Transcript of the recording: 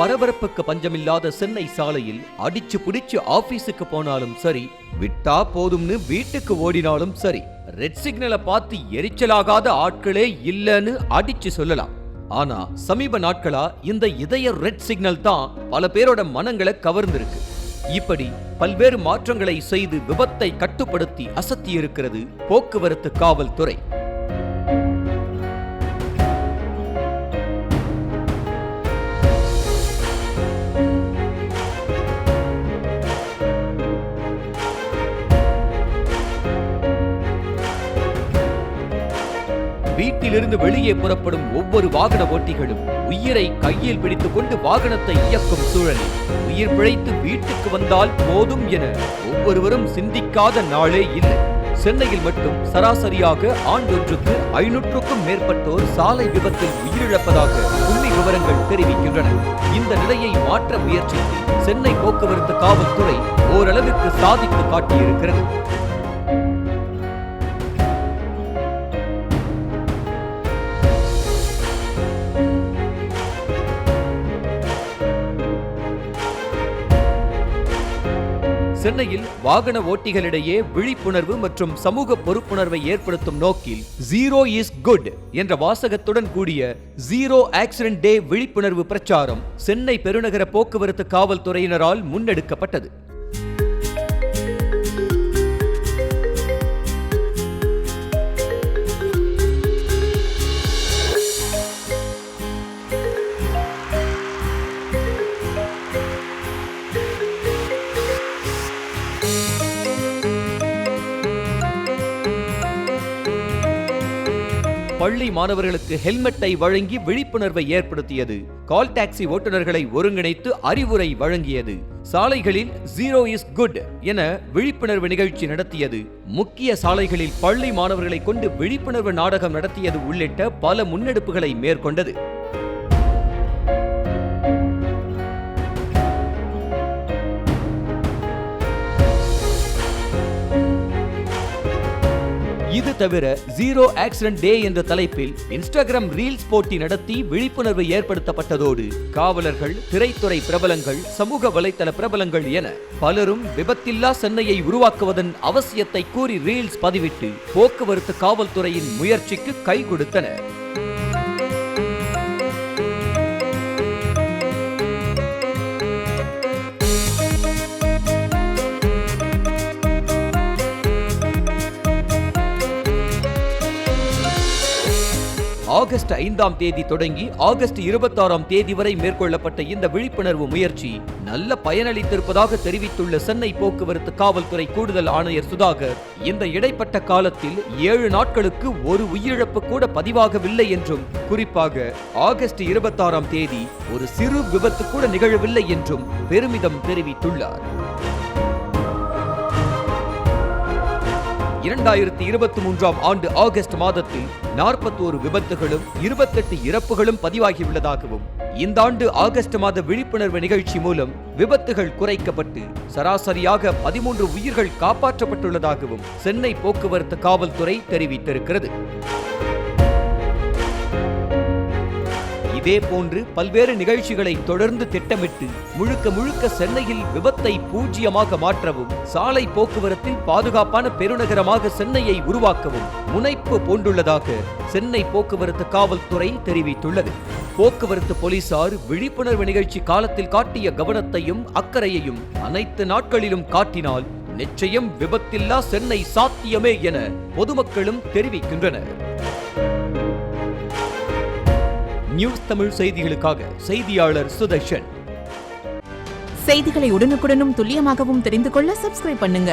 பரபரப்புக்கு பஞ்சமில்லாத சென்னை சாலையில் அடிச்சு பிடிச்சு ஆபீஸுக்கு போனாலும் சரி, விட்டா போதும்னு வீட்டுக்கு ஓடினாலும் சரி, ரெட் சிக்னலை பார்த்து எரிச்சலாகாத ஆட்களே இல்லன்னு அடிச்சு சொல்லலாம். ஆனா சமீப நாட்களா இந்த இதய ரெட் சிக்னல் தான் பல பேரோட மனங்களை கவர்ந்திருக்கு. இப்படி பல்வேறு மாற்றங்களை செய்து விபத்தை கட்டுப்படுத்தி அசத்தியிருக்கிறது போக்குவரத்து காவல்துறை. வீட்டிலிருந்து வெளியே புறப்படும் ஒவ்வொரு வாகன ஓட்டிகளும் உயிரை கையில் பிடித்துக் கொண்டு வாகனத்தை இயக்கும் சூழலில் உயிர் பிழைத்து வீட்டுக்கு வந்தால் போதும் என ஒவ்வொருவரும் சிந்திக்காத நாளே இல்லை. சென்னையில் மட்டும் சராசரியாக ஆண்டொன்றுக்கு 500க்கும் மேற்பட்டோர் சாலை விபத்தில் உயிரிழப்பதாக புள்ளி விவரங்கள் தெரிவிக்கின்றன. இந்த நிலையை மாற்ற முயற்சித்து சென்னை போக்குவரத்து காவல்துறை ஓரளவிற்கு சாதித்து காட்டியிருக்கிறது. சென்னையில் வாகன ஓட்டிகளிடையே விழிப்புணர்வு மற்றும் சமூக பொறுப்புணர்வை ஏற்படுத்தும் நோக்கில் ஜீரோ இஸ் குட் என்ற வாசகத்துடன் கூடிய ஜீரோ ஆக்சிடென்ட் டே விழிப்புணர்வு பிரச்சாரம் சென்னை பெருநகர போக்குவரத்து காவல்துறையினரால் முன்னெடுக்கப்பட்டது. பள்ளி மாணவர்களுக்கு ஹெல்மெட்டை வழங்கி விழிப்புணர்வை ஏற்படுத்தியது. கால் டாக்ஸி ஓட்டுநர்களை ஒருங்கிணைத்து அறிவுரை வழங்கியது. சாலைகளில் ஜீரோ இஸ் குட் என விழிப்புணர்வு நிகழ்ச்சி நடத்தியது. முக்கிய சாலைகளில் பள்ளி மாணவர்களை கொண்டு விழிப்புணர்வு நாடகம் நடத்தியது உள்ளிட்ட பல முன்னெடுப்புகளை மேற்கொண்டது. இது தவிர ஜீரோ ஆக்சிடென்ட் டே என்ற தலைப்பில் இன்ஸ்டாகிராம் ரீல்ஸ் போட்டி நடத்தி விழிப்புணர்வு ஏற்படுத்தப்பட்டதோடு காவலர்கள், திரைத்துறை பிரபலங்கள், சமூக வலைதள பிரபலங்கள் என பலரும் விபத்தில்லா சென்னையை உருவாக்குவதன் அவசியத்தை கூறி ரீல்ஸ் பதிவிட்டு போக்குவரத்து காவல்துறையின் முயற்சிக்கு கை கொடுத்தனர். ஆகஸ்ட் 5ஆம் தேதி தொடங்கி ஆகஸ்ட் 26ஆம் தேதி வரை மேற்கொள்ளப்பட்ட இந்த விழிப்புணர்வு முயற்சி நல்ல பயனளித்திருப்பதாக தெரிவித்துள்ள சென்னை போக்குவரத்து காவல்துறை கூடுதல் ஆணையர் சுதாகர், இந்த இடைப்பட்ட காலத்தில் 7 நாட்களுக்கு ஒரு உயிரிழப்பு கூட பதிவாகவில்லை என்றும், குறிப்பாக ஆகஸ்ட் 26ஆம் தேதி ஒரு சிறு விபத்து கூட நிகழவில்லை என்றும் பெருமிதம் தெரிவித்துள்ளார். 2023ஆம் ஆண்டு ஆகஸ்ட் மாதத்தில் 41 விபத்துகளும் 28 இறப்புகளும் பதிவாகியுள்ளதாகவும், இந்த ஆண்டு ஆகஸ்ட் மாத விழிப்புணர்வு நிகழ்ச்சி மூலம் விபத்துகள் குறைக்கப்பட்டு சராசரியாக 13 உயிர்கள் காப்பாற்றப்பட்டுள்ளதாகவும் சென்னை போக்குவரத்து காவல்துறை தெரிவித்திருக்கிறது. இதே போன்று பல்வேறு நிகழ்ச்சிகளை தொடர்ந்து திட்டமிட்டு முழுக்க சென்னையில் விபத்தை பூஜ்ஜியமாக மாற்றவும், சாலை போக்குவரத்தில் பாதுகாப்பான பெருநகரமாக சென்னையை உருவாக்கவும் முனைப்பு பூண்டுள்ளதாக சென்னை போக்குவரத்து காவல்துறை தெரிவித்துள்ளது. போக்குவரத்து போலீசார் விழிப்புணர்வு நிகழ்ச்சி காலத்தில் காட்டிய கவனத்தையும் அக்கறையையும் அனைத்து நாட்களிலும் காட்டினால் நிச்சயம் விபத்தில்லா சென்னை சாத்தியமே என பொதுமக்களும் தெரிவிக்கின்றனர். நியூஸ் தமிழ் செய்திகளுக்காக செய்தியாளர் சுதர்ஷன். செய்திகளை உடனுக்குடனும் துல்லியமாகவும் தெரிந்து கொள்ள சப்ஸ்கிரைப் பண்ணுங்க.